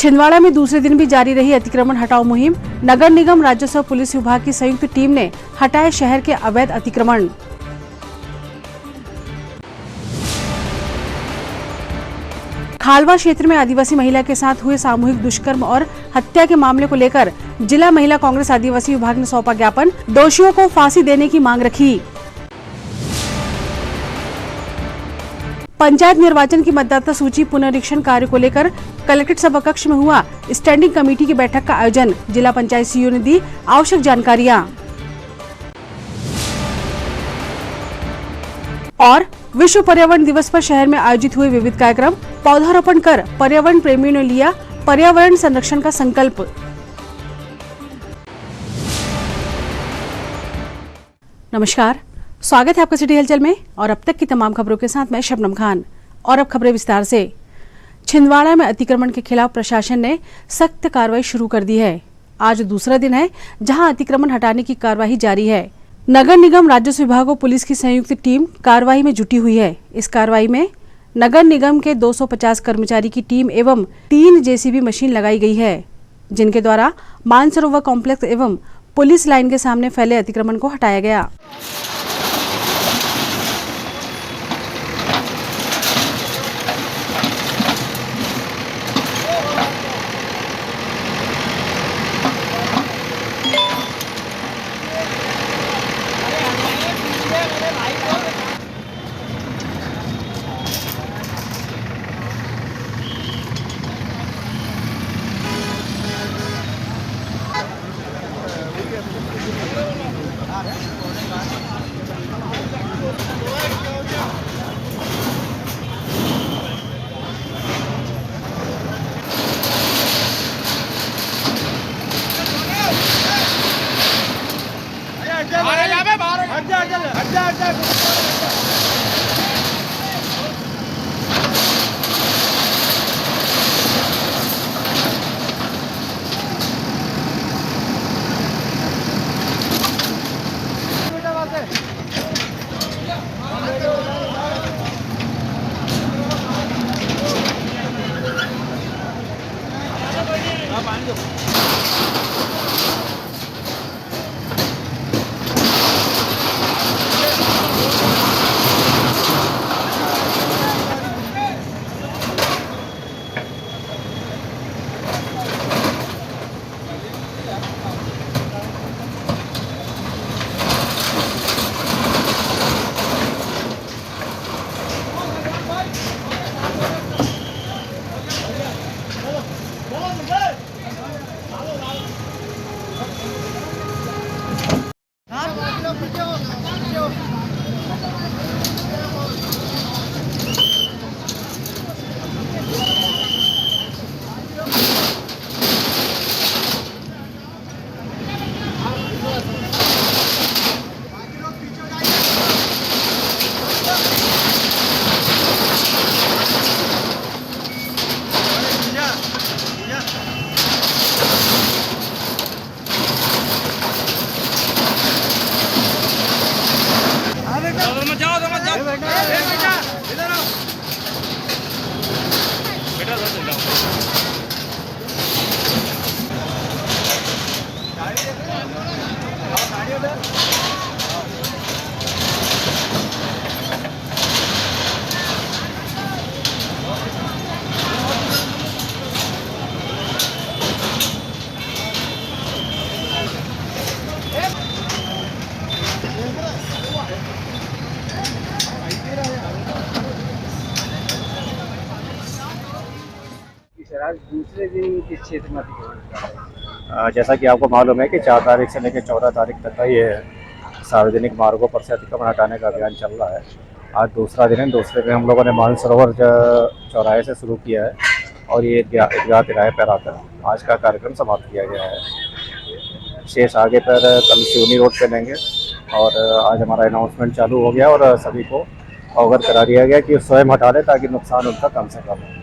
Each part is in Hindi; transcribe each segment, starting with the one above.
छिंदवाड़ा में दूसरे दिन भी जारी रही अतिक्रमण हटाओ मुहिम। नगर निगम, राजस्व, पुलिस विभाग की संयुक्त टीम ने हटाए शहर के अवैध अतिक्रमण। खालवा क्षेत्र में आदिवासी महिला के साथ हुए सामूहिक दुष्कर्म और हत्या के मामले को लेकर जिला महिला कांग्रेस आदिवासी विभाग ने सौंपा ज्ञापन। दोषियों को फांसी देने की मांग रखी। पंचायत निर्वाचन की मतदाता सूची पुनरीक्षण कार्य को लेकर कलेक्ट्रेट सभा कक्ष में हुआ स्टैंडिंग कमेटी की बैठक का आयोजन। जिला पंचायत सीईओ ने दी आवश्यक जानकारियां। और विश्व पर्यावरण दिवस पर शहर में आयोजित हुए विविध कार्यक्रम। पौधारोपण कर पर्यावरण प्रेमियों ने लिया पर्यावरण संरक्षण का संकल्प। नमस्कार, स्वागत है आपका सिटी हलचल में और अब तक की तमाम खबरों के साथ मैं शबनम खान। और अब खबरें विस्तार से। छिंदवाड़ा में अतिक्रमण के खिलाफ प्रशासन ने सख्त कार्रवाई शुरू कर दी है। आज दूसरा दिन है जहां अतिक्रमण हटाने की कार्रवाई जारी है। नगर निगम, राजस्व विभाग और पुलिस की संयुक्त टीम कार्रवाई में जुटी हुई है। इस कार्रवाई में नगर निगम के 250 कर्मचारी की टीम एवं 3 जेसीबी मशीन लगाई गई है, जिनके द्वारा मानसरोवर कॉम्प्लेक्स एवं पुलिस लाइन के सामने फैले अतिक्रमण को हटाया गया। दूसरे दिन किस क्षेत्र में अतिक्रमण? जैसा कि आपको मालूम है कि 4 तारीख से लेकर 14 तारीख तक का ये सार्वजनिक मार्गों पर से अतिक्रमण हटाने का अभियान चल रहा है। आज दूसरा दिन है। दूसरे दिन हम लोगों ने मानसरोवर चौराहे से शुरू किया है और ये ईदगाह तिराहे पर आकर आज का कार्यक्रम समाप्त किया गया है। शेष आगे पर कल सिवनी रोड पे लेंगे और आज हमारा अनाउंसमेंट चालू हो गया और सभी को अवगत करा दिया गया कि स्वयं हटा लें ताकि नुकसान उनका कम से कम हो।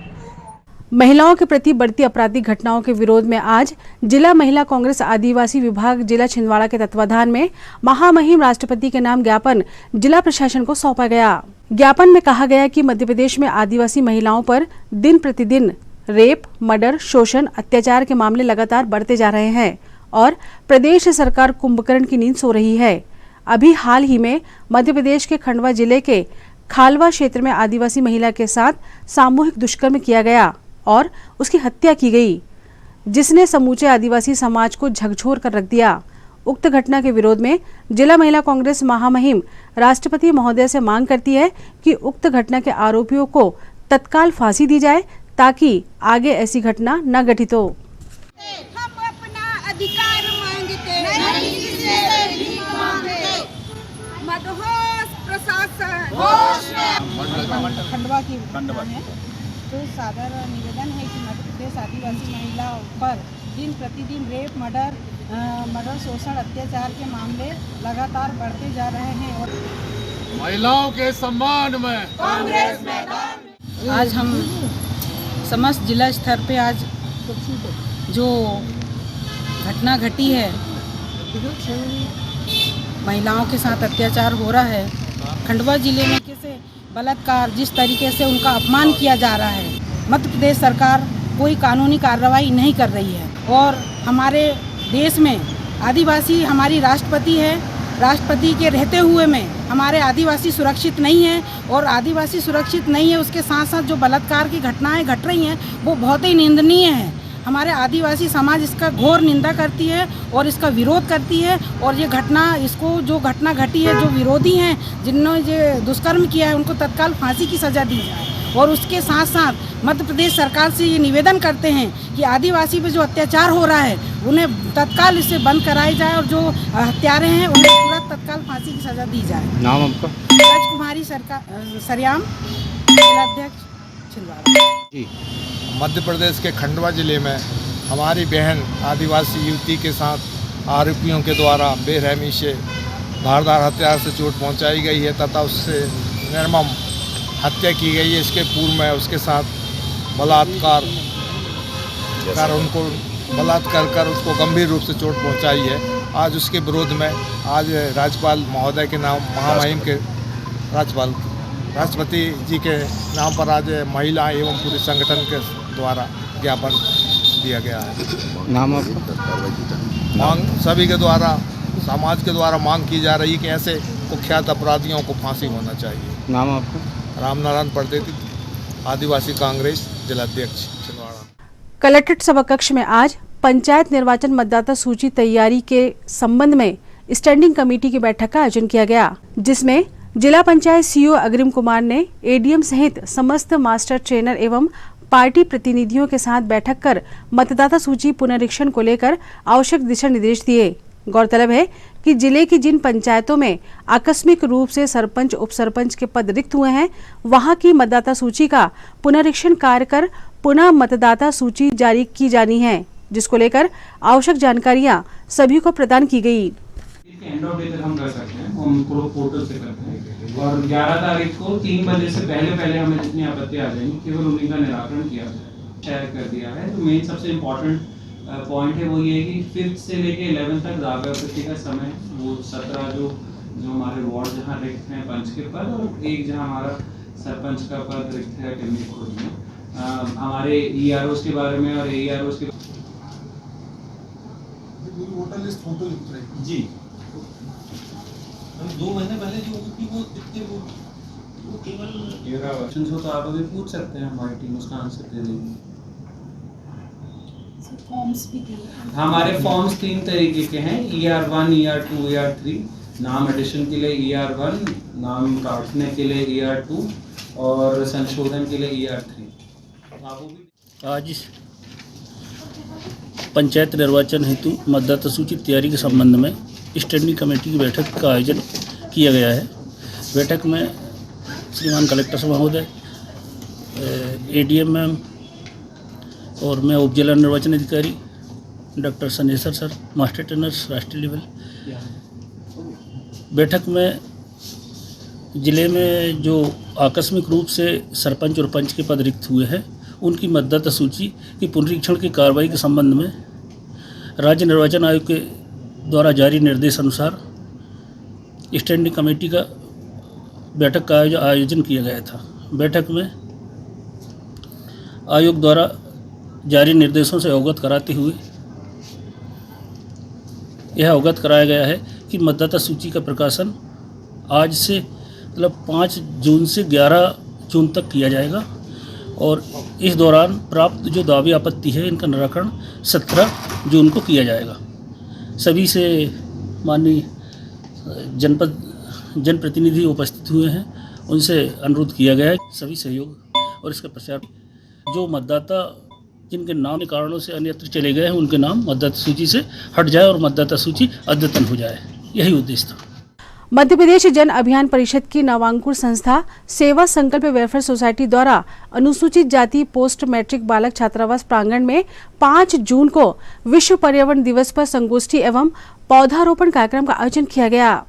महिलाओं के प्रति बढ़ती आपराधिक घटनाओं के विरोध में आज जिला महिला कांग्रेस आदिवासी विभाग जिला छिंदवाड़ा के तत्वाधान में महामहिम राष्ट्रपति के नाम ज्ञापन जिला प्रशासन को सौंपा गया। ज्ञापन में कहा गया कि मध्य प्रदेश में आदिवासी महिलाओं पर दिन प्रतिदिन रेप, मर्डर, शोषण, अत्याचार के मामले लगातार बढ़ते जा रहे हैं और प्रदेश सरकार कुंभकर्ण की नींद सो रही है। अभी हाल ही में मध्य प्रदेश के खंडवा जिले के खालवा क्षेत्र में आदिवासी महिला के साथ सामूहिक दुष्कर्म किया गया और उसकी हत्या की गई, जिसने समूचे आदिवासी समाज को झकझोर कर रख दिया। उक्त घटना के विरोध में जिला महिला कांग्रेस महामहिम राष्ट्रपति महोदय से मांग करती है कि उक्त घटना के आरोपियों को तत्काल फांसी दी जाए ताकि आगे ऐसी घटना न घटित हो। हम अपना अधिकार मांगते नहीं, किसी से भीख मांगते। मदहोश प्रशासन होश में। खंडवा की है तो सादर निवेदन है कि मध्य प्रदेश आदिवासी महिलाओं पर दिन प्रतिदिन रेप, मर्डर, शोषण, अत्याचार के मामले लगातार बढ़ते जा रहे हैं और महिलाओं के सम्मान में कांग्रेस मैदान। आज हम समस्त जिला स्तर पे आज जो घटना घटी है, महिलाओं के साथ अत्याचार हो रहा है, खंडवा जिले में कैसे बलात्कार, जिस तरीके से उनका अपमान किया जा रहा है, मध्य प्रदेश सरकार कोई कानूनी कार्रवाई नहीं कर रही है। और हमारे देश में आदिवासी हमारी राष्ट्रपति है, राष्ट्रपति के रहते हुए में हमारे आदिवासी सुरक्षित नहीं है और आदिवासी सुरक्षित नहीं है, उसके साथ साथ जो बलात्कार की घटनाएं घट रही हैं वो बहुत ही निंदनीय है। हमारे आदिवासी समाज इसका घोर निंदा करती है और इसका विरोध करती है और ये घटना, इसको जो घटना घटी है, जो विरोधी हैं जिन्होंने ये दुष्कर्म किया है, उनको तत्काल फांसी की सज़ा दी जाए। और उसके साथ साथ मध्य प्रदेश सरकार से ये निवेदन करते हैं कि आदिवासी पे जो अत्याचार हो रहा है उन्हें तत्काल इससे बंद कराया जाए और जो हत्यारे हैं उन्हें तुरंत तत्काल फांसी की सज़ा दी जाए। नाम आपका? राजकुमारी सरियाम, जिलाध्यक्ष छिंदवाड़ा। जी। मध्य प्रदेश के खंडवा जिले में हमारी बहन आदिवासी युवती के साथ आरोपियों के द्वारा बेरहमी से धारदार हथियार से चोट पहुंचाई गई है तथा उससे निर्मम हत्या की गई है। इसके पूर्व में उसके साथ बलात्कार कर उसको गंभीर रूप से चोट पहुंचाई है। आज उसके विरोध में आज राज्यपाल महोदय के नाम, महामहिम के राष्ट्रपति जी के नाम पर आज महिला एवं पुरुष संगठन के द्वारा ज्ञापन दिया गया है। नाम आपका? मांग सभी के द्वारा, समाज के द्वारा मांग की जा रही है कि ऐसे कुख्यात अपराधियों को फांसी होना चाहिए। नाम आपका? रामनारायण परदेती, आदिवासी कांग्रेस जिलाध्यक्ष छिंदवाड़ा। कलेक्ट्रेट सभाकक्ष में आज पंचायत निर्वाचन मतदाता सूची तैयारी के संबंध में स्टैंडिंग कमेटी की बैठक का आयोजन किया गया, जिसमें जिला पंचायत सीईओ अग्रिम कुमार ने एडीएम सहित समस्त मास्टर ट्रेनर एवं पार्टी प्रतिनिधियों के साथ बैठक कर मतदाता सूची पुनरीक्षण को लेकर आवश्यक दिशा निर्देश दिए। गौरतलब है कि जिले की जिन पंचायतों में आकस्मिक रूप से सरपंच, उप सरपंच के पद रिक्त हुए हैं, वहां की मतदाता सूची का पुनरीक्षण कार्य कर पुनः मतदाता सूची जारी की जानी है, जिसको लेकर आवश्यक जानकारियां सभी को प्रदान की गई। एंड ऑफ डे तक हम कर सकते हैं, हम पोर्टल से करते हैं और 11 तारीख को 3 बजे से पहले हमें जितनी आपत्ति आ जाएंगी केवल उन्हीं का निराकरण किया जाए। शेयर कर दिया है। तो मेन सबसे इम्पोर्टेंट पॉइंट है वो ये है कि 5th से लेके 11 तक जागृति का समय, वो 17 जो हमारे वार्ड जहाँ रिक्त हैं पंच के पद और एक जहाँ हमारा सरपंच का पद रिक्त है टिमनी खुर्द में, हमारे EROs के बारे में और AEROs के वोटर लिस्ट फोटो लिख रहे हैं जी 2 महीने पहले जो थी वो कितने वो केवल 11 ऑप्शंस हो तो आप अभी पूछ सकते हैं, हमारी टीम उसका आंसर दे देगी। फॉर्म्स भी दिए। हमारे फॉर्म्स 3 तरीके के हैं, ER1, ER2, ER3। नाम एडिशन के लिए ER1, नाम काटने के लिए ER2 और संशोधन के लिए ER3। आज पंचायत निर्वाचन हेतु मतदाता सूची तैयारी के संबंध में स्टैंडिंग कमेटी की बैठक का आयोजन किया गया है। बैठक में श्रीमान कलेक्टर साहब महोदय, ADM मैम और मैं उप जिला निर्वाचन अधिकारी डॉक्टर सनेसर सर, मास्टर ट्रेनर्स राष्ट्रीय लेवल। बैठक में ज़िले में जो आकस्मिक रूप से सरपंच और पंच के पद रिक्त हुए हैं उनकी मतदाता सूची की पुनरीक्षण की कार्रवाई के संबंध में राज्य निर्वाचन आयोग के द्वारा जारी निर्देश अनुसार स्टैंडिंग कमेटी का बैठक का आयोजन किया गया था। बैठक में आयोग द्वारा जारी निर्देशों से अवगत कराते हुए यह अवगत कराया गया है कि मतदाता सूची का प्रकाशन आज से मतलब 5 जून से 11 जून तक किया जाएगा और इस दौरान प्राप्त जो दावे आपत्ति है इनका निराकरण 17 जून को किया जाएगा। सभी से माननीय जनप्रतिनिधि उपस्थित हुए हैं, उनसे अनुरोध किया गया है सभी सहयोग और इसका प्रचार जो मतदाता जिनके नाम के कारणों से अन्यत्र चले गए हैं उनके नाम मतदाता सूची से हट जाए और मतदाता सूची अद्यतन हो जाए, यही उद्देश्य था। मध्य प्रदेश जन अभियान परिषद की नवांकुर संस्था सेवा संकल्प वेलफेयर सोसाइटी द्वारा अनुसूचित जाति पोस्ट मैट्रिक बालक छात्रावास प्रांगण में 5 जून को विश्व पर्यावरण दिवस पर संगोष्ठी एवं पौधारोपण कार्यक्रम का आयोजन किया गया।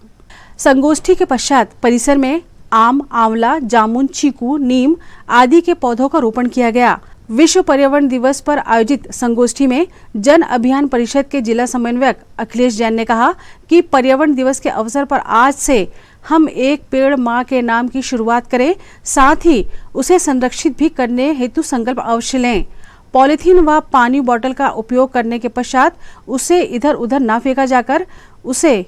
संगोष्ठी के पश्चात परिसर में आम, आंवला, जामुन, चीकू, नीम आदि के पौधों का रोपण किया गया। विश्व पर्यावरण दिवस पर आयोजित संगोष्ठी में जन अभियान परिषद के जिला समन्वयक अखिलेश जैन ने कहा कि पर्यावरण दिवस के अवसर पर आज से हम एक पेड़ मां के नाम की शुरुआत करें, साथ ही उसे संरक्षित भी करने हेतु संकल्प अवश्य लें। पॉलीथीन व पानी बोतल का उपयोग करने के पश्चात उसे इधर उधर न फेंका जाकर उसे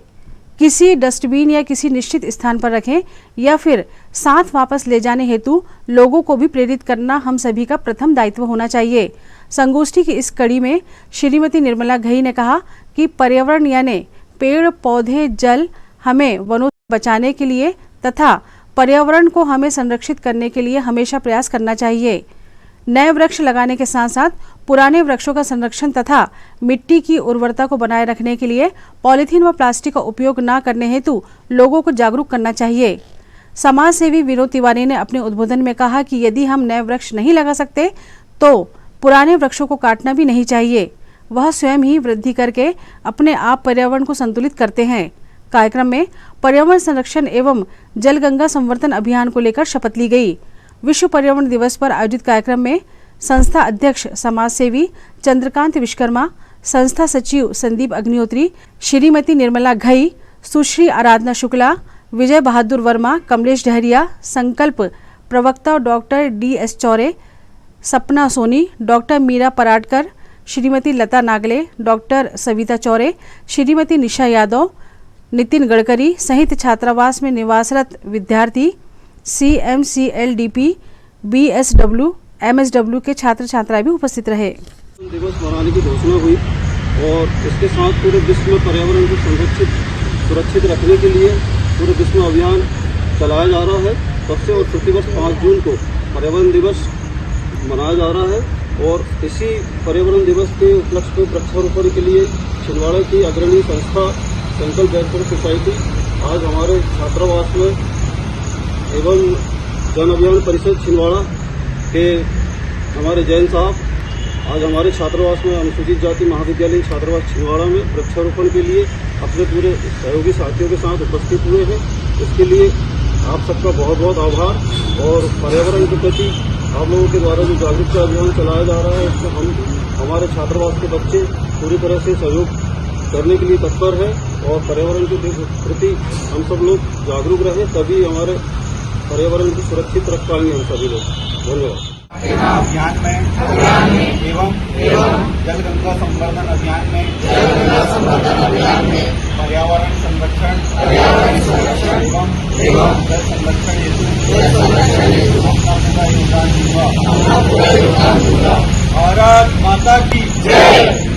किसी डस्टबिन या किसी निश्चित स्थान पर रखें या फिर साथ वापस ले जाने हेतु लोगों को भी प्रेरित करना हम सभी का प्रथम दायित्व होना चाहिए। संगोष्ठी की इस कड़ी में श्रीमती निर्मला घई ने कहा कि पर्यावरण यानी पेड़ पौधे जल हमें वनों से बचाने के लिए तथा पर्यावरण को हमें संरक्षित करने के लिए हमेशा प्रयास करना चाहिए। नए वृक्ष लगाने के साथ साथ पुराने वृक्षों का संरक्षण तथा मिट्टी की उर्वरता को बनाए रखने के लिए पॉलीथीन व प्लास्टिक का उपयोग न करने हेतु लोगों को जागरूक करना चाहिए। समाज सेवी विनोद तिवारी ने अपने उद्बोधन में कहा कि यदि हम नए वृक्ष नहीं लगा सकते तो पुराने वृक्षों को काटना भी नहीं चाहिए। वह स्वयं ही वृद्धि करके अपने आप पर्यावरण को संतुलित करते हैं। कार्यक्रम में पर्यावरण संरक्षण एवं जलगंगा संवर्धन अभियान को लेकर शपथ ली गई। विश्व पर्यावरण दिवस पर आयोजित कार्यक्रम में संस्था अध्यक्ष समाज सेवी चंद्रकांत विश्वकर्मा, संस्था सचिव संदीप अग्निहोत्री, श्रीमती निर्मला घई, सुश्री आराधना शुक्ला, विजय बहादुर वर्मा, कमलेश डहरिया, संकल्प प्रवक्ता doctor DS Chaure, Sapna Soni, doctor Meera Paradkar, Shrimati Lata Nagle, doctor Savita Chaure, Shrimati निशा यादव, नितिन गडकरी सहित छात्रावास में निवासरत विद्यार्थी, CMCLDP, BSW, MSW के छात्र छात्राएं भी उपस्थित रहे। दिवस मनाने की घोषणा हुई और इसके साथ पूरे विश्व में पर्यावरण को सुरक्षित रखने के लिए पूरे विश्व में अभियान चलाया जा रहा है। तब से और प्रतिवर्ष 5 जून को पर्यावरण दिवस मनाया जा रहा है और इसी पर्यावरण दिवस के उपलक्ष्य में वृक्षारोपण के लिए छिंदवाड़ा की अग्रणी संस्था संकल्प वेलफेयर सोसाइटी आज हमारे छात्रावास में एवं जन अभियान परिषद छिंदवाड़ा के हमारे जैन साहब आज हमारे छात्रावास में अनुसूचित जाति महाविद्यालय छात्रावास छिंदवाड़ा में वृक्षारोपण के लिए अपने पूरे सहयोगी साथियों के साथ उपस्थित हुए हैं। इसके लिए आप सबका बहुत बहुत आभार और पर्यावरण के प्रति आप लोगों के द्वारा जो जागरूकता अभियान चलाया जा रहा है इसमें हम हमारे छात्रावास के बच्चे पूरी तरह से सहयोग करने के लिए तत्पर है और पर्यावरण के प्रति हम सब लोग जागरूक रहे तभी हमारे पर्यावरण को सुरक्षित रख पाएंगे हम सभी लोग। धन्यवाद। अभियान में एवं जलगंगा संवर्धन अभियान में पर्यावरण संरक्षण एवं जल संरक्षण हेतु अपना पूरा योगदान दूंगा। भारत माता की जय।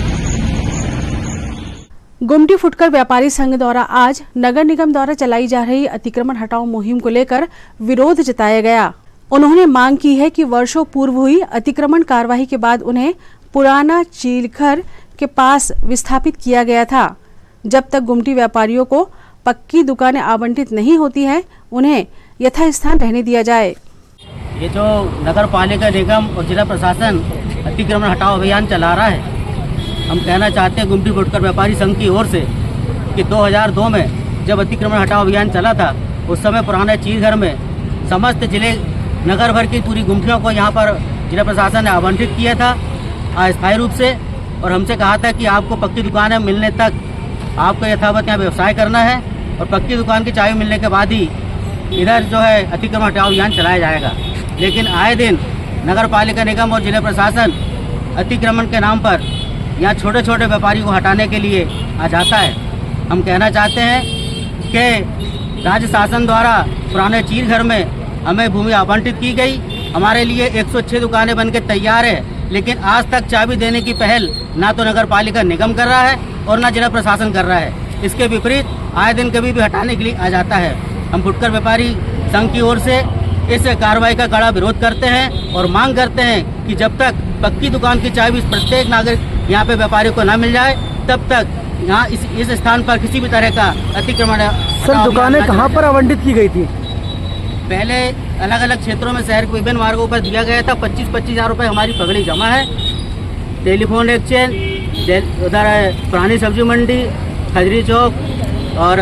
गुमटी फुटकर व्यापारी संघ द्वारा आज नगर निगम द्वारा चलाई जा रही अतिक्रमण हटाओ मुहिम को लेकर विरोध जताया गया। उन्होंने मांग की है कि वर्षों पूर्व हुई अतिक्रमण कार्यवाही के बाद उन्हें पुराना चीलघर के पास विस्थापित किया गया था। जब तक गुमटी व्यापारियों को पक्की दुकानें आवंटित नहीं होती हैं, उन्हें यथास्थान रहने दिया जाए। ये जो नगर पालिका निगम और जिला प्रशासन अतिक्रमण हटाओ अभियान चला रहा है, हम कहना चाहते हैं गुमटी फुटकर व्यापारी संघ की ओर से कि 2002 में जब अतिक्रमण हटाओ अभियान चला था उस समय पुराने चीलघर में समस्त जिले नगर भर की पूरी गुमटियों को यहाँ पर जिला प्रशासन ने आवंटित किया था अस्थायी रूप से और हमसे कहा था कि आपको पक्की दुकानें मिलने तक आपको यथावत यहाँ व्यवसाय करना है और पक्की दुकान की चाबी मिलने के बाद ही इधर जो है अतिक्रमण हटाओ अभियान चलाया जाएगा। लेकिन आए दिन नगर पालिका निगम और जिला प्रशासन अतिक्रमण के नाम पर यहाँ छोटे छोटे व्यापारी को हटाने के लिए आ जाता है। हम कहना चाहते हैं कि राज्य शासन द्वारा पुराने चीर घर में हमें भूमि आवंटित की गई। हमारे लिए 106 दुकानें बनकर तैयार है, लेकिन आज तक चाबी देने की पहल ना तो नगर पालिका निगम कर रहा है और ना जिला प्रशासन कर रहा है। इसके विपरीत आए दिन कभी भी हटाने के लिए आ जाता है। हम फुटकर व्यापारी संघ की ओर से इस कार्रवाई का कड़ा विरोध करते हैं और मांग करते हैं कि जब तक पक्की दुकान की चाबी प्रत्येक नागरिक यहाँ पे व्यापारी को न मिल जाए, तब तक यहाँ इस स्थान पर किसी भी तरह का अतिक्रमण। सर, दुकानें कहाँ पर आवंटित की गई थी? पहले अलग अलग क्षेत्रों में शहर के विभिन्न मार्गों पर दिया गया था। 25-25 हज़ार रुपये हमारी पगड़ी जमा है। टेलीफोन एक्सचेंज, उधर पुरानी सब्जी मंडी, खजरी चौक और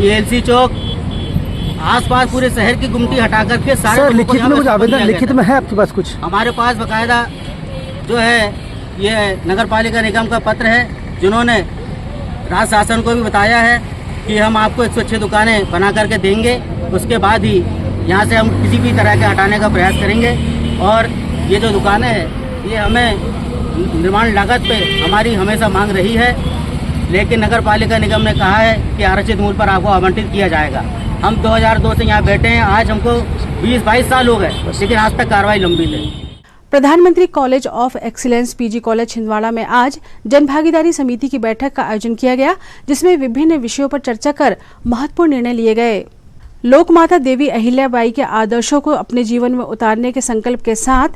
ELC चौक, आसपास पूरे शहर की गुमटी हटा करके सारे। सर, लिखित में कुछ आवेदन लिखित में है आपके पास कुछ? हमारे पास बकायदा जो है ये नगर पालिका निगम का पत्र है, जिन्होंने राज्य शासन को भी बताया है कि हम आपको 106 दुकानें बना करके देंगे। उसके बाद ही यहाँ से हम किसी भी तरह के हटाने का प्रयास करेंगे। और ये जो दुकानें हैं, ये हमें निर्माण लागत पे हमारी हमेशा मांग रही है, लेकिन नगर पालिका निगम ने कहा है कि आरक्षित मूल्य पर आपको आवंटित किया जाएगा। हम 2002 से यहाँ बैठे हैं, आज हमको 20-22 साल हो गए, लेकिन आज तक कार्रवाई लंबित है। प्रधानमंत्री college of excellence PG college Chhindwara में आज जनभागीदारी समिति की बैठक का आयोजन किया गया, जिसमें विभिन्न विषयों पर चर्चा कर महत्वपूर्ण निर्णय लिए गए। लोकमाता देवी अहिल्याबाई के आदर्शों को अपने जीवन में उतारने के संकल्प के साथ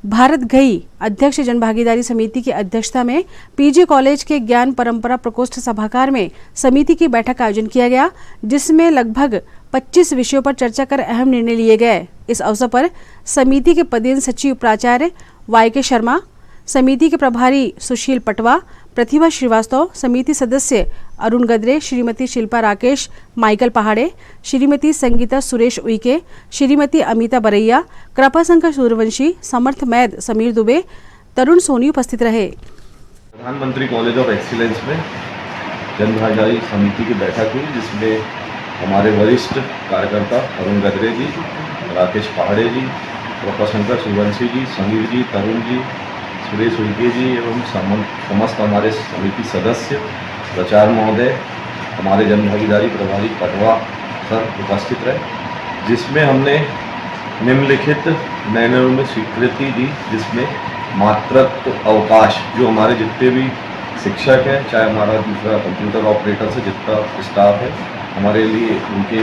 भारत गई अध्यक्ष जनभागीदारी समिति की अध्यक्षता में पीजी कॉलेज के ज्ञान परंपरा प्रकोष्ठ सभागार में समिति की बैठक का आयोजन किया गया, जिसमें लगभग 25 विषयों पर चर्चा कर अहम निर्णय लिए गए। इस अवसर पर समिति के पदेन सचिव प्राचार्य YK शर्मा, समिति के प्रभारी सुशील पटवा, प्रतिभा श्रीवास्तव, समिति सदस्य अरुण गदरे, श्रीमती शिल्पा राकेश, माइकल पहाड़े, श्रीमती संगीता सुरेश उइके, श्रीमती अमिता बरैया, कृपाशंकर सूर्यवंशी, समर्थ मैद समीर दुबे, तरुण सोनी उपस्थित रहे। प्रधानमंत्री कॉलेज ऑफ एक्सीलेंस में जनभागीदारी समिति की बैठक हुई, जिसमें हमारे वरिष्ठ कार्यकर्ता अरुण गदरे जी, राकेश पहाड़े जी, कृपाशंकर सूर्यवंशी जी, समीर जी, तरुण जी, सुरेश उइके जी एवं समस्त हमारे समिति सदस्य, प्राचार्य महोदय, हमारे जनभागीदारी प्रभारी पटवा सर उपस्थित रहे, जिसमें हमने निम्नलिखित निर्णयों में स्वीकृति दी, जिसमें मातृत्व अवकाश, जो हमारे जितने भी शिक्षक हैं, चाहे हमारा दूसरा कंप्यूटर ऑपरेटर से जितना स्टाफ है, हमारे लिए उनके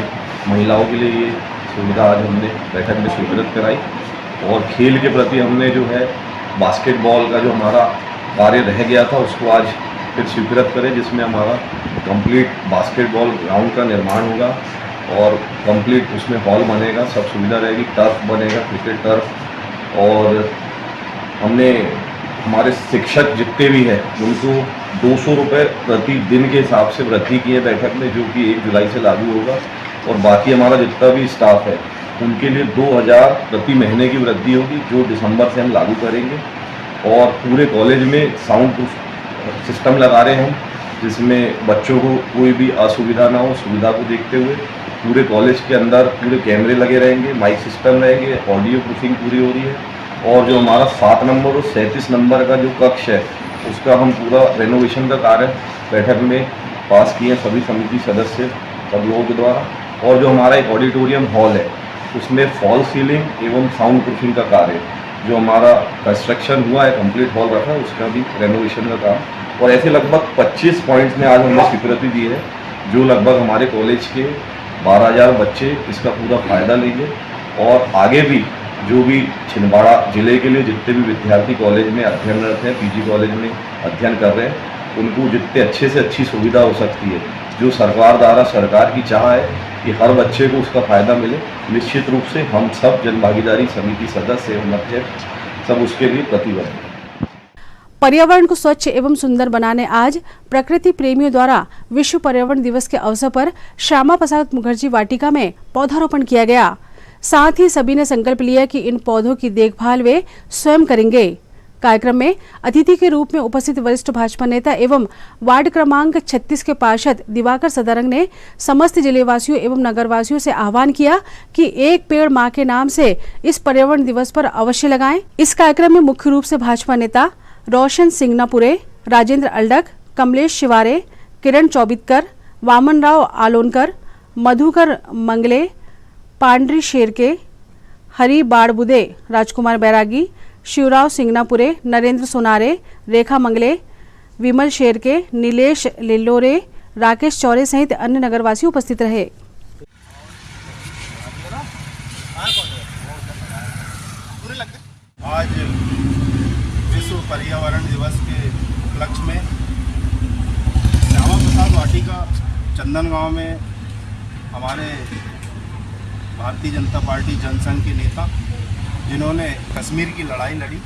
महिलाओं के लिए ये सुविधा आज हमने बैठक में स्वीकृत कराई। और खेल के प्रति हमने जो है बास्केटबॉल का जो हमारा कार्य रह गया था, उसको आज फिर स्वीकृत करें, जिसमें हमारा कंप्लीट बास्केटबॉल ग्राउंड का निर्माण होगा और कंप्लीट उसमें हॉल बनेगा, सब सुविधा रहेगी, टर्फ बनेगा, क्रिकेट टर्फ। और हमने हमारे शिक्षक जितने भी हैं उनको 200 रुपये प्रति दिन के हिसाब से वृद्धि की है बैठक में, जो कि 1 जुलाई से लागू होगा। और बाकी हमारा जितना भी स्टाफ है उनके लिए 2000 प्रति महीने की वृद्धि होगी, जो दिसंबर से हम लागू करेंगे। और पूरे कॉलेज में साउंड प्रूफ सिस्टम लगा रहे हैं हम, जिसमें बच्चों को कोई भी असुविधा ना हो, सुविधा को देखते हुए पूरे कॉलेज के अंदर पूरे कैमरे लगे रहेंगे, माइक सिस्टम रहेंगे, ऑडियो प्रूफिंग पूरी हो रही है। और जो हमारा 7 नंबर और 37 नंबर का जो कक्ष है, उसका हम पूरा रेनोवेशन का कार्य बैठक में पास किए सभी समिति सदस्य सब लोगों के द्वारा। और जो हमारा एक ऑडिटोरियम हॉल है, उसमें फॉल सीलिंग एवं साउंड प्रूफिंग का कार्य जो हमारा कंस्ट्रक्शन हुआ है, कंप्लीट हॉल रखा है, उसका भी रेनोवेशन का काम। और ऐसे लगभग 25 पॉइंट्स में आज हमने स्वीकृति दी है, जो लगभग हमारे कॉलेज के 12,000 बच्चे इसका पूरा फ़ायदा लेंगे। और आगे भी जो भी छिंदवाड़ा जिले के लिए जितने भी विद्यार्थी कॉलेज में अध्ययनरत हैं, पीजी कॉलेज में अध्ययन कर रहे हैं, उनको जितने अच्छे से अच्छी सुविधा हो सकती है, जो सरकार द्वारा सरकार की चाह है कि हर बच्चे को उसका फ़ायदा मिले, निश्चित रूप से हम सब जनभागीदारी समिति सदस्य एवं अध्यक्ष सब उसके लिए प्रतिबद्ध हैं। पर्यावरण को स्वच्छ एवं सुंदर बनाने आज प्रकृति प्रेमियों द्वारा विश्व पर्यावरण दिवस के अवसर पर श्यामा प्रसाद मुखर्जी वाटिका में पौधारोपण किया गया। साथ ही सभी ने संकल्प लिया कि इन पौधों की देखभाल वे स्वयं करेंगे। कार्यक्रम में अतिथि के रूप में उपस्थित वरिष्ठ भाजपा नेता एवं वार्ड क्रमांक 36 के पार्षद दिवाकर सदारंग ने समस्त जिलेवासियों एवं नगरवासियों से आह्वान किया कि एक पेड़ मां के नाम से इस पर्यावरण दिवस पर अवश्य लगाएं। इस कार्यक्रम में मुख्य रूप से भाजपा नेता रोशन सिंगनापुरे, राजेंद्र अल्डक, कमलेश शिवारे, किरण चौबितकर, वामन राव आलोनकर, मधुकर मंगले, पांडरी शेरके, हरि बाड़बुदे, राजकुमार बैरागी, शिवराव सिंगनापुरे, नरेंद्र सोनारे, रेखा मंगले, विमल शेरके, नीलेश लिल्लोरे, राकेश चौरे सहित अन्य नगरवासी उपस्थित रहे। आज विश्व पर्यावरण दिवस के उपलक्ष्य में श्यामा प्रसाद वाटिका चंदन गांव में हमारे भारतीय जनता पार्टी जनसंघ के नेता जिन्होंने कश्मीर की लड़ाई लड़ी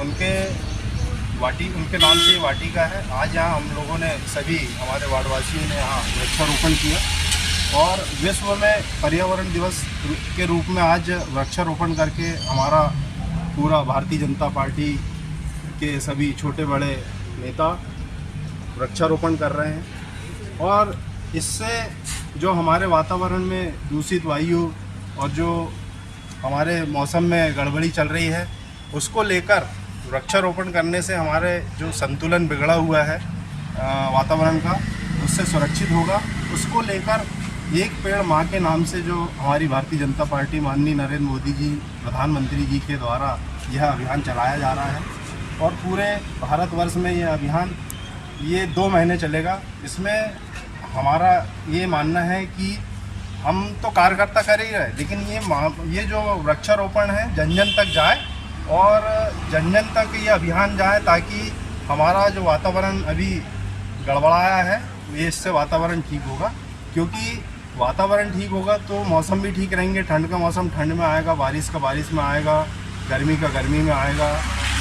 उनके नाम से वाटिका है। आज यहाँ हम लोगों ने सभी हमारे वार्डवासियों ने यहाँ वृक्षारोपण किया और विश्व में पर्यावरण दिवस के रूप में आज वृक्षारोपण करके हमारा पूरा भारतीय जनता पार्टी के सभी छोटे बड़े नेता वृक्षारोपण कर रहे हैं और इससे जो हमारे वातावरण में दूषित वायु और जो हमारे मौसम में गड़बड़ी चल रही है उसको लेकर वृक्षारोपण करने से हमारे जो संतुलन बिगड़ा हुआ है वातावरण का उससे सुरक्षित होगा। उसको लेकर एक पेड़ मां के नाम से जो हमारी भारतीय जनता पार्टी माननीय नरेंद्र मोदी जी प्रधानमंत्री जी के द्वारा यह अभियान चलाया जा रहा है और पूरे भारतवर्ष में यह अभियान 2 महीने चलेगा। इसमें हमारा ये मानना है कि हम तो कार्यकर्ता कर ही रहे लेकिन ये जो वृक्षारोपण है जन जन तक जाए और जन जन तक ये अभियान जाए ताकि हमारा जो वातावरण अभी गड़बड़ाया है ये इससे वातावरण ठीक होगा, क्योंकि वातावरण ठीक होगा तो मौसम भी ठीक रहेंगे। ठंड का मौसम ठंड में आएगा, बारिश का बारिश में आएगा, गर्मी का गर्मी में आएगा,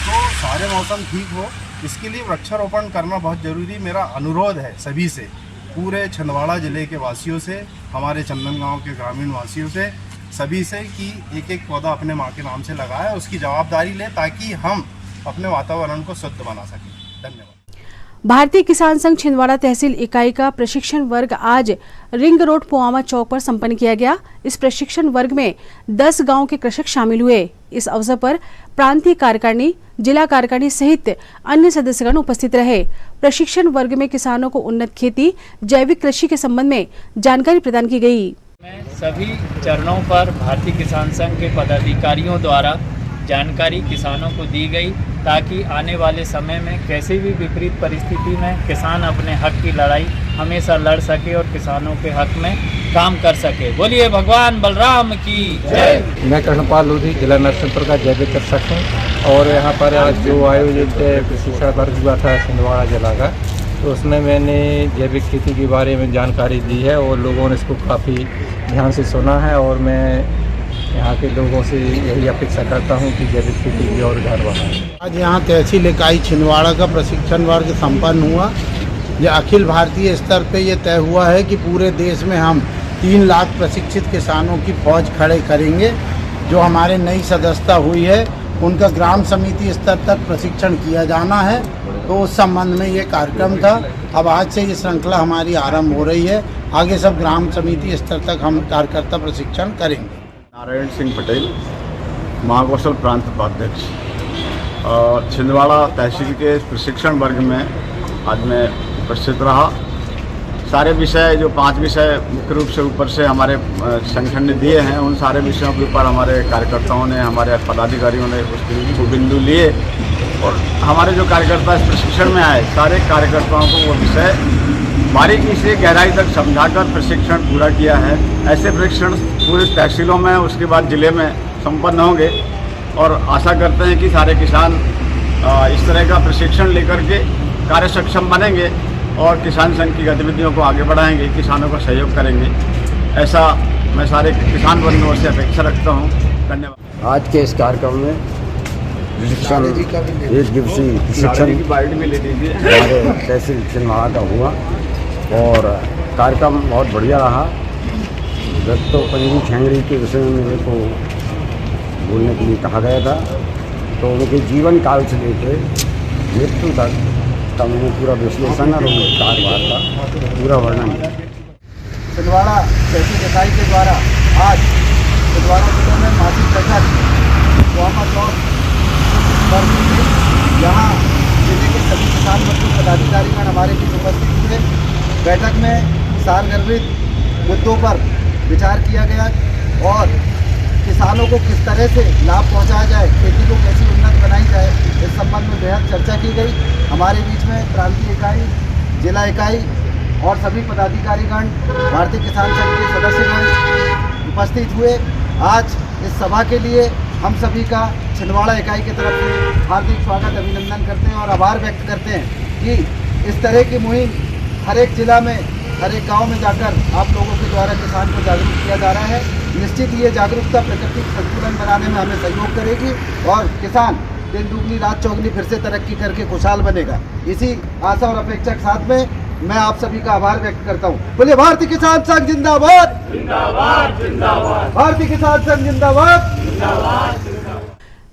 तो सारे मौसम ठीक हो इसके लिए वृक्षारोपण करना बहुत ज़रूरी। मेरा अनुरोध है सभी से, पूरे छिंदवाड़ा ज़िले के वासियों से, हमारे चंदन गांव के ग्रामीण वासियों से, सभी से कि एक एक पौधा अपने माँ के नाम से लगाए, उसकी जवाबदारी लें ताकि हम अपने वातावरण को शुद्ध बना सकें। धन्यवाद। भारतीय किसान संघ छिंदवाड़ा तहसील इकाई का प्रशिक्षण वर्ग आज रिंग रोड पुआमा चौक पर संपन्न किया गया। इस प्रशिक्षण वर्ग में 10 गांव के कृषक शामिल हुए। इस अवसर पर प्रांतीय कार्यकारिणी, जिला कार्यकारिणी सहित अन्य सदस्यगण उपस्थित रहे। प्रशिक्षण वर्ग में किसानों को उन्नत खेती, जैविक कृषि के संबंध में जानकारी प्रदान की गई। सभी चरणों पर भारतीय किसान संघ के पदाधिकारियों द्वारा जानकारी किसानों को दी गई ताकि आने वाले समय में कैसी भी विपरीत परिस्थिति में किसान अपने हक की लड़ाई हमेशा लड़ सके और किसानों के हक में काम कर सके। बोलिए भगवान बलराम की जय। मैं कृष्णपाल लोधी, जिला नरसिंहपुर का जैविक कृषक हूँ और यहाँ पर आज जो आयोजित प्रशिक्षण वर्ग हुआ था छिंदवाड़ा जिला का, तो उसमें मैंने जैविक खेती के बारे में जानकारी दी है और लोगों ने इसको काफ़ी ध्यान से सुना है और मैं यहाँ के लोगों से यही अपेक्षा करता हूँ कि जैविक खेती की और उधार बढ़ाएं। आज यहाँ तहसील इकाई छिंदवाड़ा का प्रशिक्षण वर्ग संपन्न हुआ। यह अखिल भारतीय स्तर पे ये तय हुआ है कि पूरे देश में हम 3 लाख प्रशिक्षित किसानों की फौज खड़े करेंगे। जो हमारे नई सदस्यता हुई है उनका ग्राम समिति स्तर तक प्रशिक्षण किया जाना है, तो उस संबंध में ये कार्यक्रम था। अब आज से ये श्रृंखला हमारी आरंभ हो रही है। आगे सब ग्राम समिति स्तर तक हम कार्यकर्ता प्रशिक्षण करेंगे। नारायण सिंह पटेल, महाकौशल प्रांत उपाध्यक्ष, और छिंदवाड़ा तहसील के प्रशिक्षण वर्ग में आज मैं उपस्थित रहा। सारे विषय जो 5 विषय मुख्य रूप से ऊपर से हमारे संगठन ने दिए हैं, उन सारे विषयों के ऊपर हमारे कार्यकर्ताओं ने, हमारे पदाधिकारियों ने उसको बिंदु लिए और हमारे जो कार्यकर्ता इस प्रशिक्षण में आए सारे कार्यकर्ताओं को वो विषय बारीकी से गहराई तक समझाकर प्रशिक्षण पूरा किया है। ऐसे प्रशिक्षण पूरे तहसीलों में उसके बाद ज़िले में संपन्न होंगे और आशा करते हैं कि सारे किसान इस तरह का प्रशिक्षण लेकर के कार्य सक्षम बनेंगे और किसान संघ की गतिविधियों को आगे बढ़ाएंगे, किसानों का सहयोग करेंगे। ऐसा मैं सारे किसान बंधुओं से अपेक्षा रखता हूँ। धन्यवाद। आज के इस कार्यक्रम में प्रशिक्षण, 1 दिवसीय प्रशिक्षण हमारे तहसील छिंदवाड़ा का हुआ और कार्यक्रम बहुत बढ़िया रहा। तो पंजी छेंगड़ी के विषय में मेरे को बोलने के लिए कहा गया था तो उनके जीवन काल से लेकर मृत्यु तक का मैंने पूरा विश्लेषण और उनके कार्यभार का पूरा वर्णन किया। छिंदवाड़ा तहसील इकाई के द्वारा आज छिंदवाड़ा जिले में मासिक बैठक वामा चौक पर यहाँ जिले के सभी किसान मजदूर पदाधिकारीगण हमारे बीच उपस्थित हुए। बैठक में सारगर्भित मुद्दों पर विचार किया गया और किसानों को किस तरह से लाभ पहुंचाया जाए, खेती को कैसी उन्नत बनाई जाए, इस संबंध में बेहद चर्चा की गई। हमारे बीच में प्रांतीय इकाई, जिला इकाई और सभी पदाधिकारीगण, भारतीय किसान संघ के सदस्यगण उपस्थित हुए। आज इस सभा के लिए हम सभी का छिंदवाड़ा इकाई की तरफ से हार्दिक स्वागत, अभिनंदन करते हैं और आभार व्यक्त करते हैं कि इस तरह की मुहिम हर एक जिला में, हर एक गाँव में जाकर आप लोगों के द्वारा किसान को जागरूक किया जा रहा है। निश्चित ये जागरूकता प्राकृतिक संतुलन बनाने में हमें सहयोग करेगी और किसान दिन दुगनी रात चौगनी फिर से तरक्की करके खुशहाल बनेगा। इसी आशा और अपेक्षा के साथ में मैं आप सभी का आभार व्यक्त करता हूँ। बोलिए भारतीय किसान संघ जिंदाबाद, जिंदाबाद, जिंदाबाद। भारतीय किसान संघ जिंदाबाद, जिंदाबाद।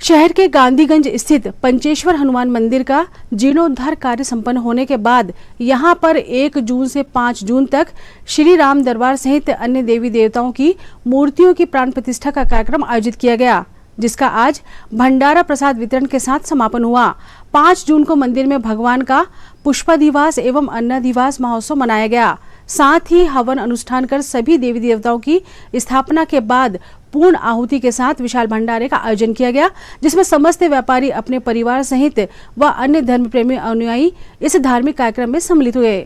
शहर के गांधीगंज स्थित पंचेश्वर हनुमान मंदिर का जीर्णोद्धार कार्य संपन्न होने के बाद यहां पर 1 जून से 5 जून तक श्री राम दरबार सहित अन्य देवी देवताओं की मूर्तियों की प्राण प्रतिष्ठा का कार्यक्रम आयोजित किया गया, जिसका आज भंडारा प्रसाद वितरण के साथ समापन हुआ। 5 जून को मंदिर में भगवान का पुष्पाधिवास एवं अन्नाधिवास महोत्सव मनाया गया। साथ ही हवन अनुष्ठान कर सभी देवी देवताओं की स्थापना के बाद पूर्ण आहुति के साथ विशाल भंडारे का आयोजन किया गया, जिसमें समस्त व्यापारी अपने परिवार सहित व अन्य धर्म प्रेमी अनुयायी इस धार्मिक कार्यक्रम में सम्मिलित हुए।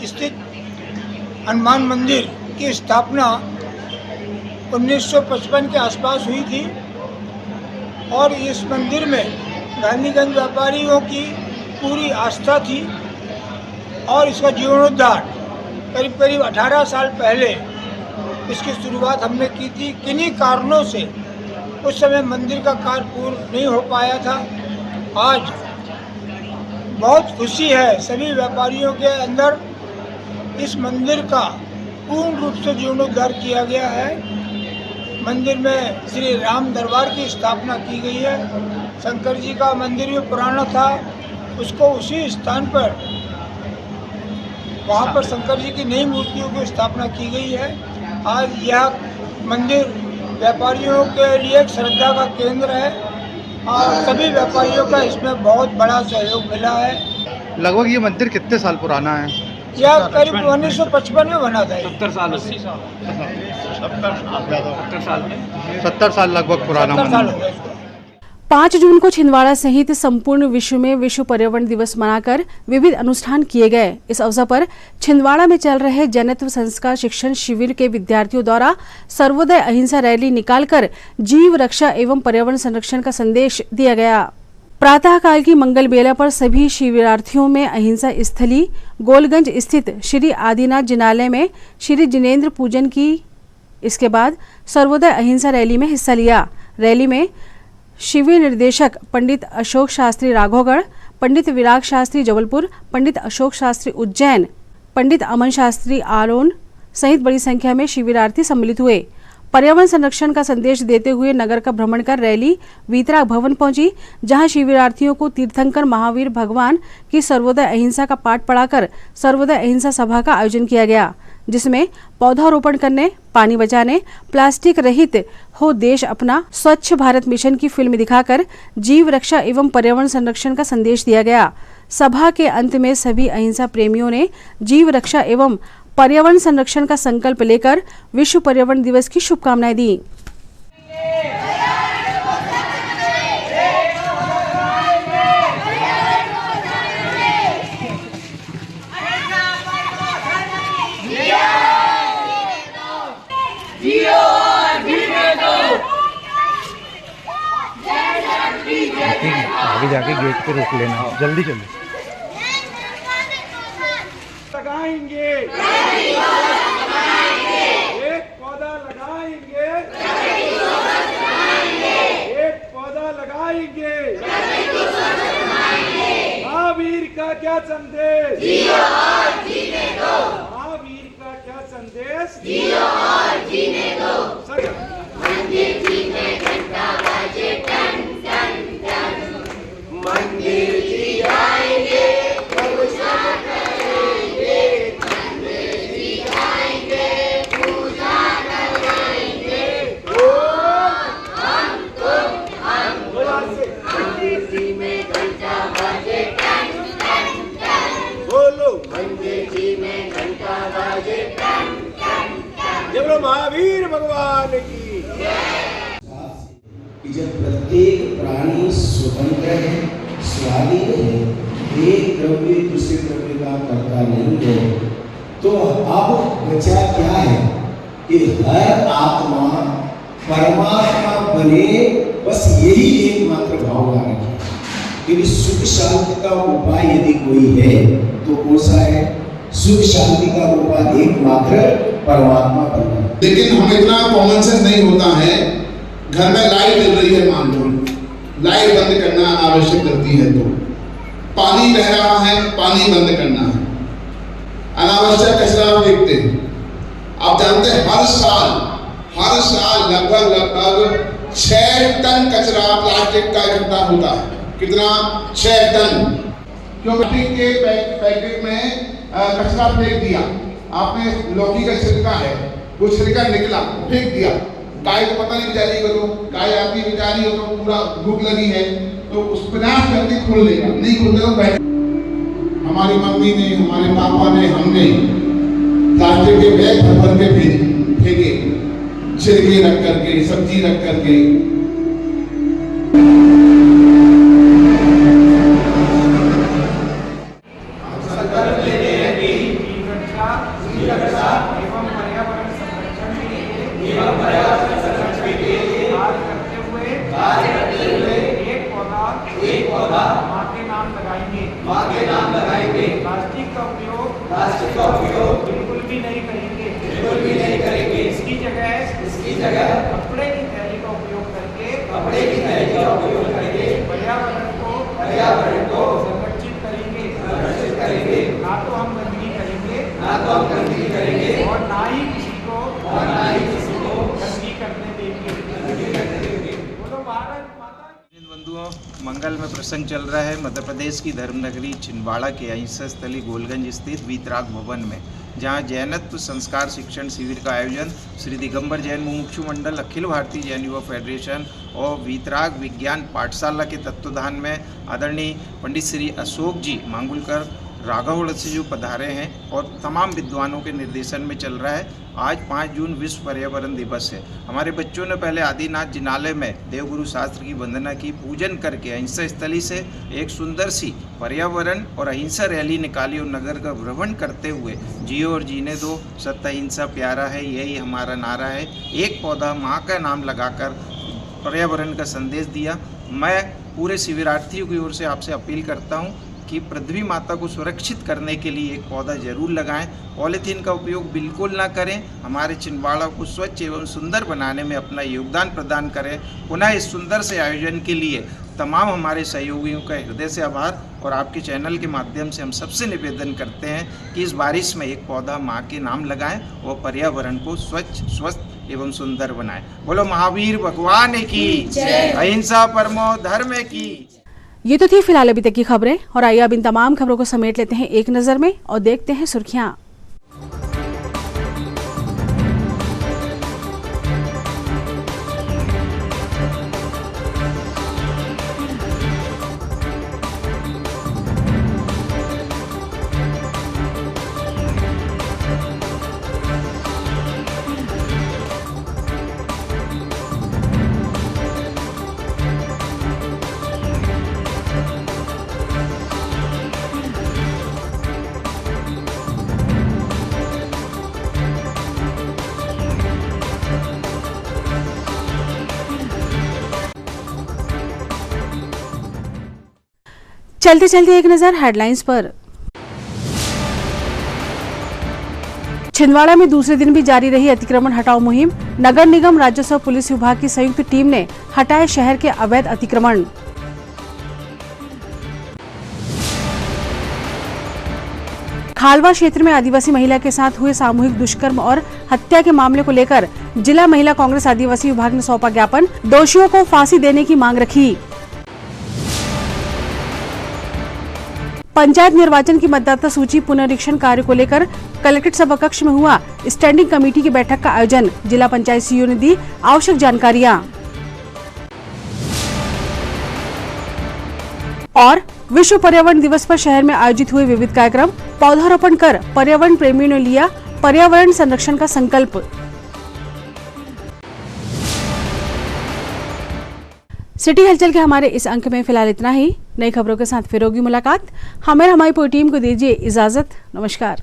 स्थित हनुमान मंदिर की स्थापना 1955 के आसपास हुई थी और इस मंदिर में गांधीगंज व्यापारियों की पूरी आस्था थी और इसका जीर्णोद्धार करीब करीब 18 साल पहले इसकी शुरुआत हमने की थी। किन्हीं कारणों से उस समय मंदिर का कार्य पूर्ण नहीं हो पाया था। आज बहुत खुशी है सभी व्यापारियों के अंदर, इस मंदिर का पूर्ण रूप से जीर्णोद्धार किया गया है। मंदिर में श्री राम दरबार की स्थापना की गई है। शंकर जी का मंदिर भी पुराना था, उसको उसी स्थान पर वहाँ पर शंकर जी की नई मूर्तियों की स्थापना की गई है। आज यह मंदिर व्यापारियों के लिए एक श्रद्धा का केंद्र है और सभी व्यापारियों का इसमें बहुत बड़ा सहयोग मिला है। लगभग ये मंदिर कितने साल पुराना है? यह करीब 1955 में बना था। 70 साल लगभग पुराना मंदिर। 5 जून को छिंदवाड़ा सहित संपूर्ण विश्व में विश्व पर्यावरण दिवस मनाकर विविध अनुष्ठान किए गए। इस अवसर पर छिंदवाड़ा में चल रहे जैनत्व संस्कार शिक्षण शिविर के विद्यार्थियों द्वारा सर्वोदय अहिंसा रैली निकालकर जीव रक्षा एवं पर्यावरण संरक्षण का संदेश दिया गया। प्रातः काल की मंगल बेला पर सभी शिविरार्थियों में अहिंसा स्थली गोलगंज स्थित श्री आदिनाथ जिनालय में श्री जिनेन्द्र पूजन की। इसके बाद सर्वोदय अहिंसा रैली में हिस्सा लिया। रैली में शिविर निर्देशक पंडित अशोक शास्त्री राघोगढ़, पंडित विराग शास्त्री जबलपुर, पंडित अशोक शास्त्री उज्जैन, पंडित अमन शास्त्री आलोन सहित बड़ी संख्या में शिविरार्थी सम्मिलित हुए। पर्यावरण संरक्षण का संदेश देते हुए नगर का भ्रमण कर रैली वीतराग भवन पहुंची, जहां शिविरार्थियों को तीर्थंकर महावीर भगवान की सर्वोदय अहिंसा का पाठ पढ़ाकर सर्वोदय अहिंसा सभा का आयोजन किया गया, जिसमें पौधारोपण करने, पानी बचाने, प्लास्टिक रहित हो देश अपना, स्वच्छ भारत मिशन की फिल्म दिखाकर जीव रक्षा एवं पर्यावरण संरक्षण का संदेश दिया गया। सभा के अंत में सभी अहिंसा प्रेमियों ने जीव रक्षा एवं पर्यावरण संरक्षण का संकल्प लेकर विश्व पर्यावरण दिवस की शुभकामनाएं दी। आगे जाके गेट पे रोक लेना, जल्दी जल्दी। लगाएंगे, एक पौधा लगाएंगे, एक पौधा लगाएंगे। महावीर का क्या संदेश? जियो और जीने दो। महावीर का क्या संदेश? जियो और जीने दो। मंदिर जी में घंटा बाजे टन टन टन, मंदिर जी आएंगे पूजा करेंगे, मंदिर जी आएंगे पूजा करेंगे। हम मंदिर जी में घंटा बाजे टन टन टन, बोलो मंदिर जी में घंटा बाजे टन टन टन। जय बोलो महावीर भगवान की। जब प्रत्येक प्राणी स्वतंत्र है, स्वाधीन है, एक द्रव्य दूसरे द्रव्य का कर्ता नहीं है, तो अब बचा क्या है कि हर आत्मा परमात्मा बने, बस यही एकमात्र भावना रखे। क्योंकि सुख शांति का उपाय यदि कोई है तो कौन सा है? सुख शांति का उपाय एकमात्र परमात्मा बनना। लेकिन हम इतना कॉमन सेंस नहीं होता है। घर में लाइट जल रही है, मान लो लाइट बंद करना आवश्यक करती है, तो पानी बह रहा है, पानी बंद करना है, अनावश्यक कचरा फेंकते हैं। आप जानते हैं हर साल लगभग 6 टन कचरा प्लास्टिक का इकट्ठा होता है। कितना? 6 टन। क्यों? प्लास्टिक के पैकेट में कचरा फेंक दिया आपने, लौकी का छिलका है, वो छिलका निकला फेंक दिया, गाय को पता नहीं बेचारी को, तो गाय आती बेचारी हो तो पूरा भूख लगी है तो उस प्रयास करके खोल लेगा, नहीं खोलेगा तो बैठ। हमारी मम्मी ने, हमारे पापा ने, हमने प्लास्टिक के बैग भर के फेंके, छिलके रख करके, सब्जी रख करके। प्लास्टिक का उपयोग बिल्कुल भी नहीं करेंगे। इसकी जगह कपड़े की थैली का उपयोग करके पर्यावरण को संरक्षित करेंगे। ना तो हम गंदगी करेंगे और ना ही किसी को गंदगी करने देंगे। बोलो भारत माता। बंधुओं, मंगल में प्रसंग चल रहा है मध्य प्रदेश की धर्मनगरी छिंदवाड़ा के अहिंसा स्थली गोलगंज स्थित वीतराग भवन में, जहां जैनत्व संस्कार शिक्षण शिविर का आयोजन श्री दिगंबर जैन मुमुक्षु मंडल, अखिल भारतीय जैन युवा फेडरेशन और वीतराग विज्ञान पाठशाला के तत्वाधान में आदरणीय पंडित श्री अशोक जी मांगुलकर राघवगढ़ से जो पधारे हैं और तमाम विद्वानों के निर्देशन में चल रहा है। आज 5 जून विश्व पर्यावरण दिवस है। हमारे बच्चों ने पहले आदिनाथ जिनालय में देवगुरु शास्त्र की वंदना की, पूजन करके अहिंसा स्थली से एक सुंदर सी पर्यावरण और अहिंसा रैली निकाली और नगर का भ्रमण करते हुए जियो और जीने दो, सत्य अहिंसा प्यारा है, यही हमारा नारा है, एक पौधा माँ का नाम लगाकर पर्यावरण का संदेश दिया। मैं पूरे शिविरार्थियों की ओर से आपसे अपील करता हूँ कि पृथ्वी माता को सुरक्षित करने के लिए एक पौधा जरूर लगाएं। पॉलीथीन का उपयोग बिल्कुल ना करें। हमारे छिंदवाड़ा को स्वच्छ एवं सुंदर बनाने में अपना योगदान प्रदान करें। पुनः इस सुंदर से आयोजन के लिए तमाम हमारे सहयोगियों का हृदय से आभार और आपके चैनल के माध्यम से हम सबसे निवेदन करते हैं कि इस बारिश में एक पौधा माँ के नाम लगाएं और पर्यावरण को स्वच्छ, स्वस्थ एवं सुंदर बनाएं। बोलो महावीर भगवान की, अहिंसा परमो धर्म की। ये तो थी फिलहाल अभी तक की खबरें, और आइए अब इन तमाम खबरों को समेट लेते हैं एक नजर में और देखते हैं सुर्खियां। चलते चलते एक नजर हेडलाइंस पर। छिंदवाड़ा में दूसरे दिन भी जारी रही अतिक्रमण हटाओ मुहिम। नगर निगम, राजस्व, पुलिस विभाग की संयुक्त टीम ने हटाए शहर के अवैध अतिक्रमण। खालवा क्षेत्र में आदिवासी महिला के साथ हुए सामूहिक दुष्कर्म और हत्या के मामले को लेकर जिला महिला कांग्रेस आदिवासी विभाग ने सौंपा ज्ञापन। दोषियों को फांसी देने की मांग रखी। पंचायत निर्वाचन की मतदाता सूची पुनरीक्षण कार्य को लेकर कलेक्ट्रेट सभा कक्ष में हुआ स्टैंडिंग कमेटी की बैठक का आयोजन। जिला पंचायत सीईओ ने दी आवश्यक जानकारियां। और विश्व पर्यावरण दिवस पर शहर में आयोजित हुए विविध कार्यक्रम। पौधारोपण कर पर्यावरण प्रेमियों ने लिया पर्यावरण संरक्षण का संकल्प। सिटी हलचल के हमारे इस अंक में फिलहाल इतना ही। नई खबरों के साथ फिर होगी मुलाकात। हमें हमारी पूरी टीम को दीजिए इजाजत। नमस्कार।